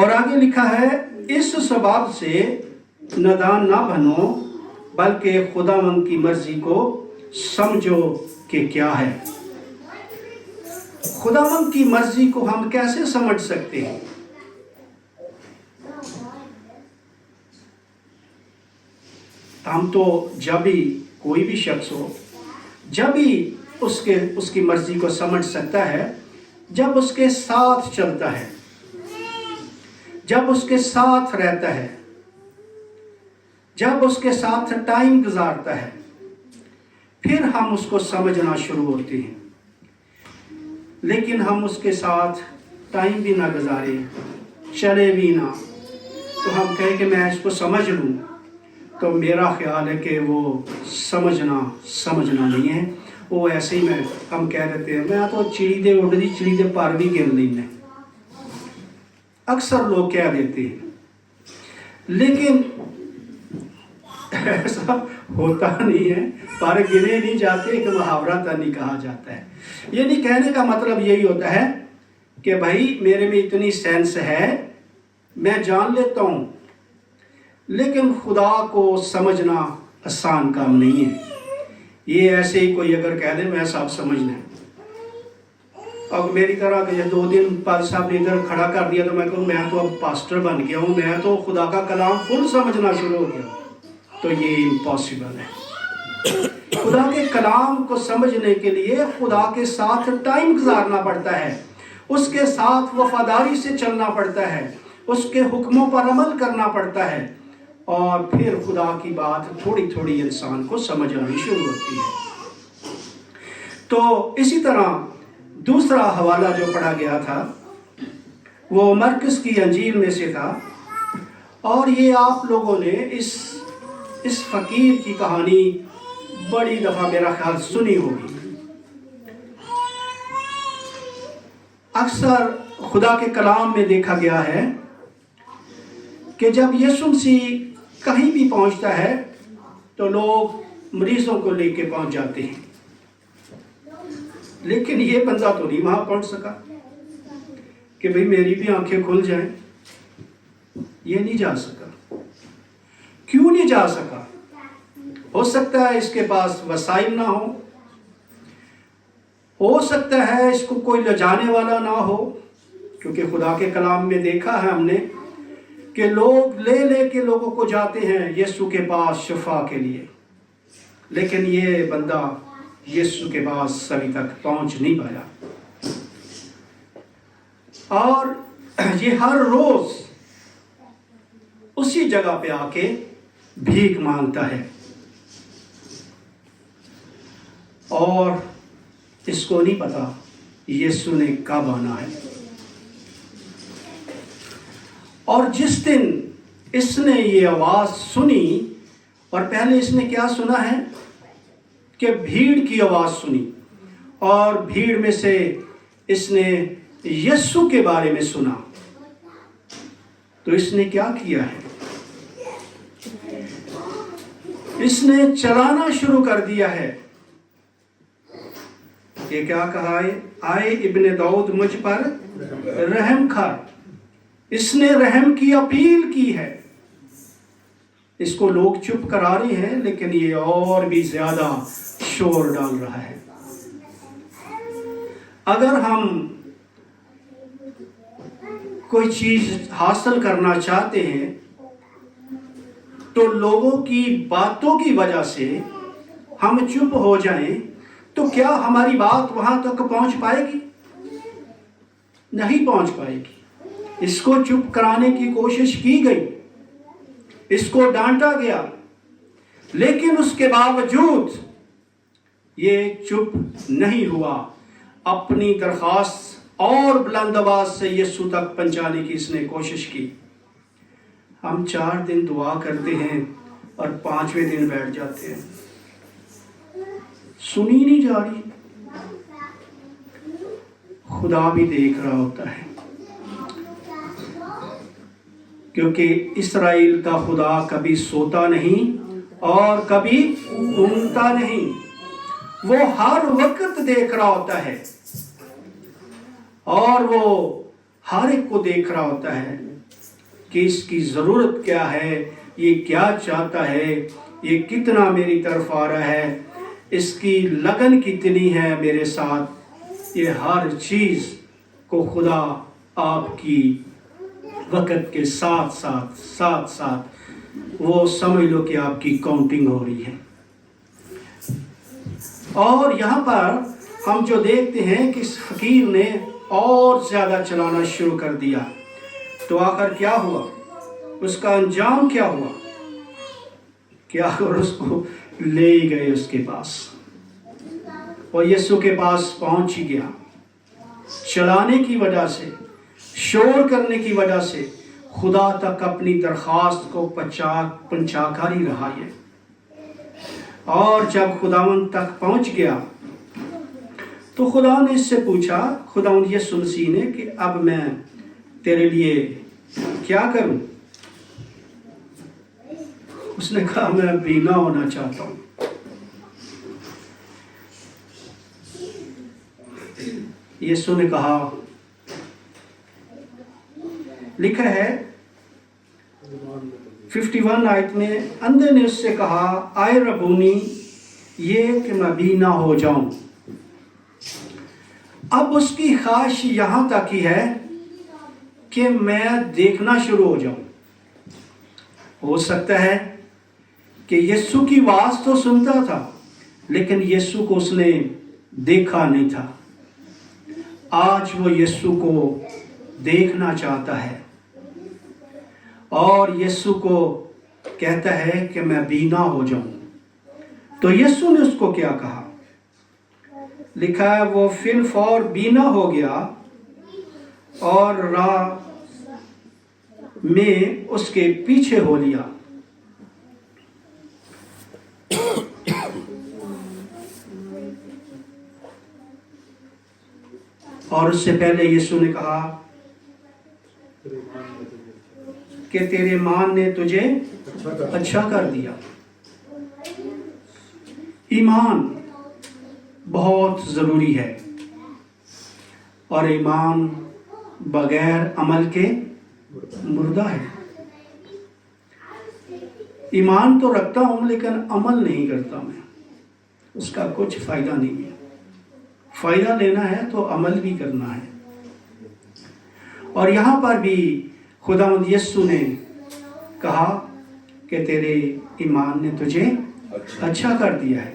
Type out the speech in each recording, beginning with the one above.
اور آگے لکھا ہے اس سبب سے نادان نہ بنو بلکہ خداوند کی مرضی کو سمجھو کہ کیا ہے۔ خداوند کی مرضی کو ہم کیسے سمجھ سکتے ہیں؟ ہم تو جب بھی کوئی بھی شخص ہو جب بھی اس کی مرضی کو سمجھ سکتا ہے جب اس کے ساتھ چلتا ہے، جب اس کے ساتھ رہتا ہے، جب اس کے ساتھ ٹائم گزارتا ہے، پھر ہم اس کو سمجھنا شروع ہوتے ہیں۔ لیکن ہم اس کے ساتھ ٹائم بھی نہ گزارے، چلے بھی نہ، تو ہم کہیں کہ میں اس کو سمجھ لوں، تو میرا خیال ہے کہ وہ سمجھنا نہیں ہے۔ وہ ایسے ہی ہم کہہ دیتے ہیں میں تو چڑی دے اڑ دی چڑی دے پر بھی گر لینا، اکثر لوگ کہہ دیتے ہیں، لیکن ایسا ہوتا نہیں ہے۔ پر گرے نہیں جاتے، ایک محاورہ تا نہیں کہا جاتا ہے۔ یعنی کہنے کا مطلب یہی ہوتا ہے کہ بھائی میرے میں اتنی سینس ہے، میں جان لیتا ہوں، لیکن خدا کو سمجھنا آسان کام نہیں ہے۔ یہ ایسے ہی کوئی اگر کہہ دے میں سب سمجھ لیں، اب میری طرح کہ 2 دن پادری صاحب نے ادھر کھڑا کر دیا تو میں کہوں میں تو اب پاسٹر بن گیا ہوں، میں تو خدا کا کلام فل سمجھنا شروع ہو گیا، تو یہ امپاسبل ہے۔ خدا کے کلام کو سمجھنے کے لیے خدا کے ساتھ ٹائم گزارنا پڑتا ہے، اس کے ساتھ وفاداری سے چلنا پڑتا ہے، اس کے حکموں پر عمل کرنا پڑتا ہے، اور پھر خدا کی بات تھوڑی تھوڑی انسان کو سمجھ آنی شروع ہوتی ہے۔ تو اسی طرح دوسرا حوالہ جو پڑھا گیا تھا وہ مرکز کی انجیل میں سے تھا، اور یہ آپ لوگوں نے اس فقیر کی کہانی بڑی دفعہ میرا خیال سنی ہوگی۔ اکثر خدا کے کلام میں دیکھا گیا ہے کہ جب یسوع مسیح کہیں بھی پہنچتا ہے تو لوگ مریضوں کو لے کے پہنچ جاتے ہیں، لیکن یہ بندہ تو نہیں وہاں پہنچ سکا کہ بھئی میری بھی آنکھیں کھل جائیں، یہ نہیں جا سکا۔ کیوں نہیں جا سکا؟ ہو سکتا ہے اس کے پاس وسائل نہ ہو سکتا ہے اس کو کوئی لے جانے والا نہ ہو، کیونکہ خدا کے کلام میں دیکھا ہے ہم نے کہ لوگ لے کے لوگوں کو جاتے ہیں یسوع کے پاس شفا کے لیے، لیکن یہ بندہ یسوع کے پاس ابھی تک پہنچ نہیں پایا، اور یہ ہر روز اسی جگہ پہ آ کے بھیک مانگتا ہے، اور اس کو نہیں پتا یسوع نے کب آنا ہے۔ اور جس دن اس نے یہ آواز سنی، اور پہلے اس نے کیا سنا ہے کہ بھیڑ کی آواز سنی، اور بھیڑ میں سے اس نے یسوع کے بارے میں سنا، تو اس نے کیا کیا ہے؟ اس نے چلانا شروع کر دیا ہے۔ یہ کیا کہا ہے؟ آئے ابن داؤد مجھ پر رحم کر۔ اس نے رحم کی اپیل کی ہے۔ اس کو لوگ چپ کرا رہے ہیں، لیکن یہ اور بھی زیادہ شور ڈال رہا ہے۔ اگر ہم کوئی چیز حاصل کرنا چاہتے ہیں تو لوگوں کی باتوں کی وجہ سے ہم چپ ہو جائیں تو کیا ہماری بات وہاں تک پہنچ پائے گی؟ نہیں پہنچ پائے گی۔ اس کو چپ کرانے کی کوشش کی گئی، اس کو ڈانٹا گیا، لیکن اس کے باوجود یہ چپ نہیں ہوا، اپنی درخواست اور بلند آواز سے یسوع تک پہنچانے کی اس نے کوشش کی۔ ہم 4 دن دعا کرتے ہیں اور 5ویں دن بیٹھ جاتے ہیں، سنی نہیں جا رہی۔ خدا بھی دیکھ رہا ہوتا ہے، کیونکہ اسرائیل کا خدا کبھی سوتا نہیں اور کبھی اونگتا نہیں، وہ ہر وقت دیکھ رہا ہوتا ہے، اور وہ ہر ایک کو دیکھ رہا ہوتا ہے۔ کہ اس کی ضرورت کیا ہے، یہ کیا چاہتا ہے، یہ کتنا میری طرف آ رہا ہے، اس کی لگن کتنی ہے میرے ساتھ، یہ ہر چیز کو خدا آپ کی وقت کے ساتھ ساتھ وہ سمجھ لو کہ آپ کی کاؤنٹنگ ہو رہی ہے۔ اور یہاں پر ہم جو دیکھتے ہیں کہ اس فقیر نے اور زیادہ چلانا شروع کر دیا، تو آخر کیا ہوا، اس کا انجام کیا ہوا، کیا اور اس کو لے گئے اس کے پاس، اور یسوع کے پاس پہنچ ہی گیا۔ چلانے کی وجہ سے، شور کرنے کی وجہ سے خدا تک اپنی درخواست کو پہنچا کر ہی رہا ہے۔ اور جب خداوند تک پہنچ گیا تو خدا نے اس سے پوچھا، خداوند یسوع مسیح نے، کہ اب میں تیرے لیے کیا کروں؟ اس نے کہا میں بینا ہونا چاہتا ہوں۔ یسوع نے کہا، لکھا ہے 51 آیت میں، اندھے نے اس سے کہا، آئے ربونی، یہ کہ میں بینا ہو جاؤں۔ اب اس کی خواہش یہاں تک ہی ہے کہ میں دیکھنا شروع ہو جاؤں۔ ہو سکتا ہے کہ یسوع کی آواز تو سنتا تھا، لیکن یسوع کو اس نے دیکھا نہیں تھا۔ آج وہ یسوع کو دیکھنا چاہتا ہے، اور یسوع کو کہتا ہے کہ میں بینا ہو جاؤں۔ تو یسوع نے اس کو کیا کہا؟ لکھا ہے وہ فی الفور بینا ہو گیا اور راہ میں اس کے پیچھے ہو لیا۔ اور اس سے پہلے یسوع نے کہا کہ تیرے ایمان نے تجھے اچھا کر دیا۔ ایمان بہت ضروری ہے، اور ایمان بغیر عمل کے مردہ ہے۔ ایمان تو رکھتا ہوں لیکن عمل نہیں کرتا میں، اس کا کچھ فائدہ نہیں ہے۔ فائدہ لینا ہے تو عمل بھی کرنا ہے۔ اور یہاں پر بھی خداوند یسوع نے کہا کہ تیرے ایمان نے تجھے اچھا کر دیا ہے،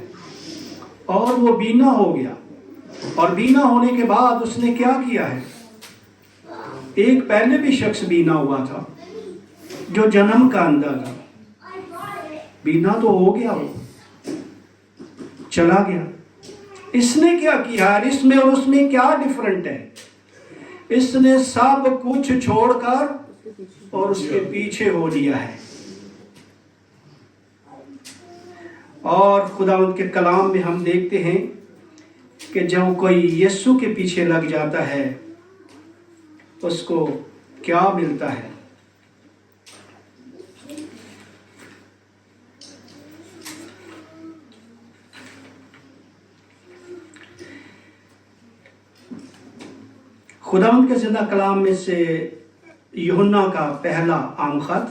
اور وہ بینا ہو گیا۔ اور بینا ہونے کے بعد اس نے کیا کیا ہے؟ ایک پہلے بھی شخص بینا ہوا تھا جو جنم کا اندھا تھا، بینا تو ہو گیا، وہ چلا گیا۔ اس نے کیا کیا؟ اس میں اور اس میں کیا ڈیفرنٹ ہے؟ اس نے سب کچھ چھوڑ کر اور اس کے پیچھے ہو لیا ہے۔ اور خداوند کے کلام میں ہم دیکھتے ہیں کہ جب کوئی یسوع کے پیچھے لگ جاتا ہے اس کو کیا ملتا ہے؟ خداوند کے زندہ کلام میں سے یوحنا کا پہلا عام خط،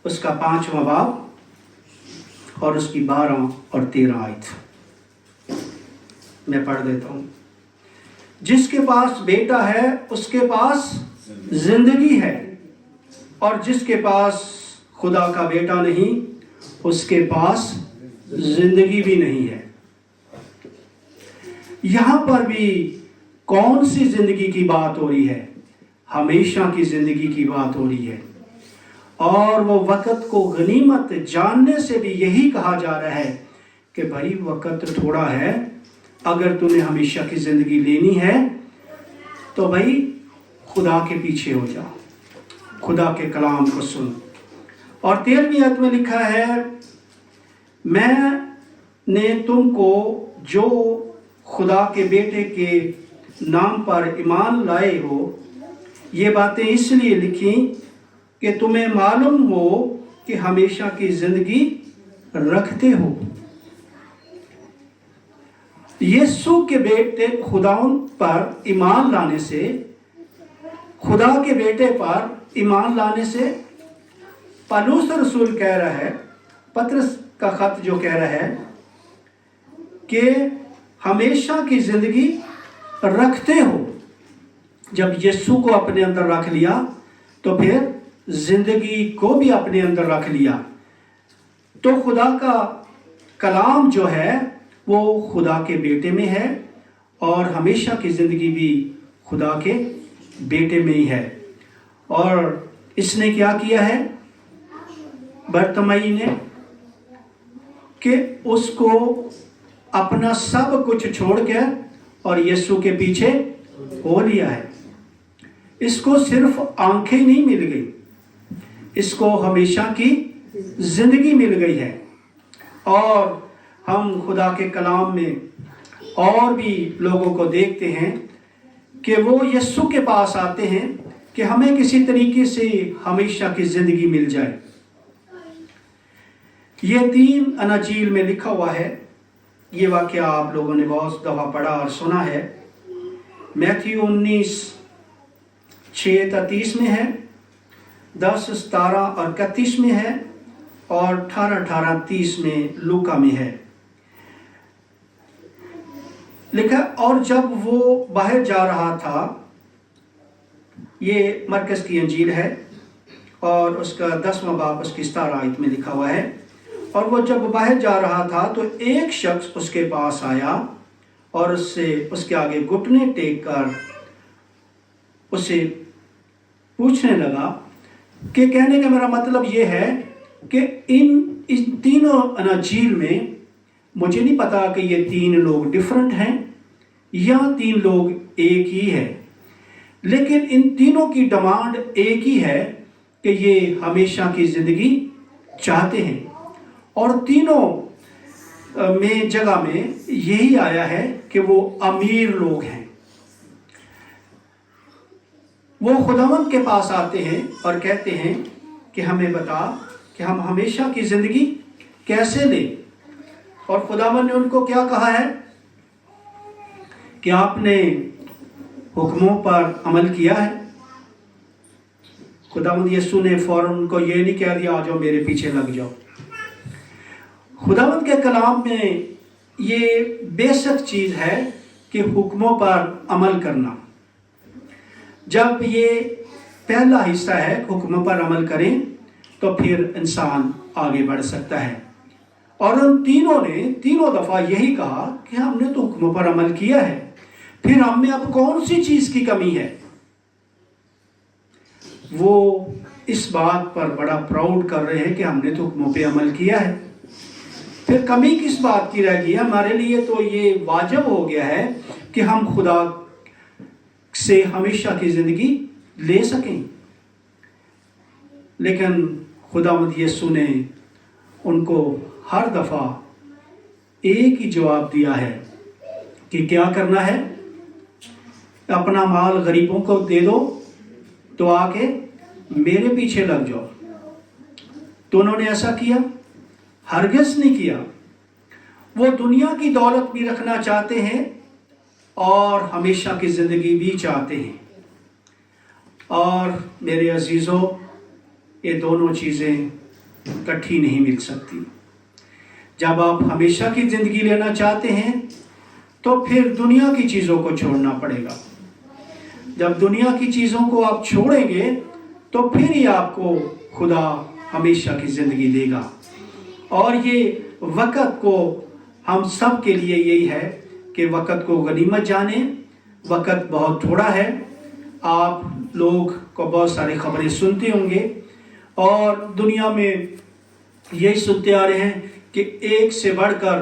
اس کا 5واں باب اور اس کی 12 اور 13 آیت میں پڑھ دیتا ہوں۔ جس کے پاس بیٹا ہے اس کے پاس زندگی ہے، اور جس کے پاس خدا کا بیٹا نہیں اس کے پاس زندگی بھی نہیں ہے۔ یہاں پر بھی کون سی زندگی کی بات ہو رہی ہے؟ ہمیشہ کی زندگی کی بات ہو رہی ہے۔ اور وہ وقت کو غنیمت جاننے سے بھی یہی کہا جا رہا ہے کہ بھائی وقت تھوڑا ہے، اگر تمہیں ہمیشہ کی زندگی لینی ہے تو بھائی خدا کے پیچھے ہو جاؤ، خدا کے کلام کو سن۔ اور 13ویں آیت میں لکھا ہے، میں نے تم کو جو خدا کے بیٹے کے نام پر ایمان لائے ہو یہ باتیں اس لیے لکھیں کہ تمہیں معلوم ہو کہ ہمیشہ کی زندگی رکھتے ہو۔ یسوع کے بیٹے خداوند پر ایمان لانے سے، خدا کے بیٹے پر ایمان لانے سے پالوس رسول کہہ رہا ہے، پطرس کا خط جو کہہ رہا ہے کہ ہمیشہ کی زندگی رکھتے ہو. جب یسوع کو اپنے اندر رکھ لیا تو پھر زندگی کو بھی اپنے اندر رکھ لیا. تو خدا کا کلام جو ہے وہ خدا کے بیٹے میں ہے، اور ہمیشہ کی زندگی بھی خدا کے بیٹے میں ہی ہے. اور اس نے کیا کیا ہے برتمائی نے، کہ اس کو اپنا سب کچھ چھوڑ کے اور یسوع کے پیچھے ہو لیا ہے. اس کو صرف آنکھیں نہیں مل گئی، اس کو ہمیشہ کی زندگی مل گئی ہے. اور ہم خدا کے کلام میں اور بھی لوگوں کو دیکھتے ہیں کہ وہ یسوع کے پاس آتے ہیں کہ ہمیں کسی طریقے سے ہمیشہ کی زندگی مل جائے. یہ 3 اناجیل میں لکھا ہوا ہے. یہ واقعہ آپ لوگوں نے بہت دفعہ پڑھا اور سنا ہے. میتھیو 19:6-30 میں ہے، 10:17 اور 31 میں ہے، اور 18:30 میں لوکا میں ہے لکھا. اور جب وہ باہر جا رہا تھا، یہ مرکز کی انجیل ہے اور اس کا 10واں باب اس کی 17 آیت میں لکھا ہوا ہے. اور وہ جب باہر جا رہا تھا تو ایک شخص اس کے پاس آیا اور اس کے آگے گھٹنے ٹیک کر اسے پوچھنے لگا کہ کہنے کا میرا مطلب یہ ہے کہ ان تینوں اناجیل میں مجھے نہیں پتا کہ یہ 3 لوگ ڈیفرنٹ ہیں یا 3 لوگ ایک ہی ہے، لیکن ان تینوں کی ڈیمانڈ ایک ہی ہے کہ یہ ہمیشہ کی زندگی چاہتے ہیں. اور تینوں میں جگہ میں یہی آیا ہے کہ وہ امیر لوگ ہیں. وہ خداوند کے پاس آتے ہیں اور کہتے ہیں کہ ہمیں بتا کہ ہم ہمیشہ کی زندگی کیسے لیں. اور خداوند نے ان کو کیا کہا ہے کہ آپ نے حکموں پر عمل کیا ہے. خداوند یسوع نے فوراً ان کو یہ نہیں کہہ دیا آ جاؤ میرے پیچھے لگ جاؤ. خداوند کے کلام میں یہ بیسک چیز ہے کہ حکموں پر عمل کرنا. جب یہ پہلا حصہ ہے حکموں پر عمل کریں تو پھر انسان آگے بڑھ سکتا ہے. اور ان تینوں نے تینوں دفعہ یہی کہا کہ ہم نے تو حکموں پر عمل کیا ہے، پھر ہم میں اب کون سی چیز کی کمی ہے. وہ اس بات پر بڑا پراؤڈ کر رہے ہیں کہ ہم نے تو حکموں پہ عمل کیا ہے، پھر کمی کس بات کی رہ گئی ہے. ہمارے لیے تو یہ واجب ہو گیا ہے کہ ہم خدا سے ہمیشہ کی زندگی لے سکیں. لیکن خداوند یسوع نے ان کو ہر دفعہ ایک ہی جواب دیا ہے کہ کیا کرنا ہے، اپنا مال غریبوں کو دے دو تو آ کے میرے پیچھے لگ جاؤ. تو انہوں نے ایسا کیا؟ ہرگز نہیں کیا. وہ دنیا کی دولت بھی رکھنا چاہتے ہیں اور ہمیشہ کی زندگی بھی چاہتے ہیں. اور میرے عزیزوں، یہ دونوں چیزیں اکٹھی نہیں مل سکتی. جب آپ ہمیشہ کی زندگی لینا چاہتے ہیں تو پھر دنیا کی چیزوں کو چھوڑنا پڑے گا. جب دنیا کی چیزوں کو آپ چھوڑیں گے تو پھر ہی آپ کو خدا ہمیشہ کی زندگی دے گا. اور یہ وقت کو ہم سب کے لیے یہی ہے کہ وقت کو غنیمت جانیں. وقت بہت تھوڑا ہے. آپ لوگ کو بہت ساری خبریں سنتے ہوں گے اور دنیا میں یہی سنتے آ رہے ہیں کہ ایک سے بڑھ کر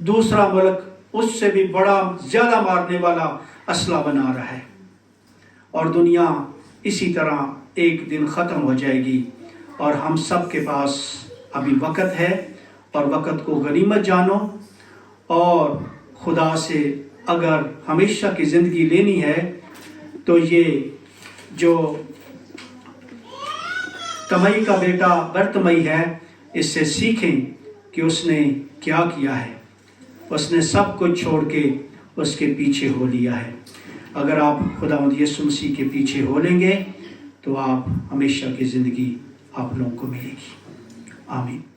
دوسرا ملک اس سے بھی بڑا زیادہ مارنے والا اسلحہ بنا رہا ہے. اور دنیا اسی طرح ایک دن ختم ہو جائے گی. اور ہم سب کے پاس ابھی وقت ہے اور وقت کو غنیمت جانو. اور خدا سے اگر ہمیشہ کی زندگی لینی ہے تو یہ جو تمئی کا بیٹا برتمئی ہے اس سے سیکھیں کہ اس نے کیا کیا ہے. اس نے سب کچھ چھوڑ کے اس کے پیچھے ہو لیا ہے. اگر آپ خداوند یسوع مسیح کے پیچھے ہو لیں گے تو آپ ہمیشہ کی زندگی آپ لوگوں کو ملے گی۔ آمین۔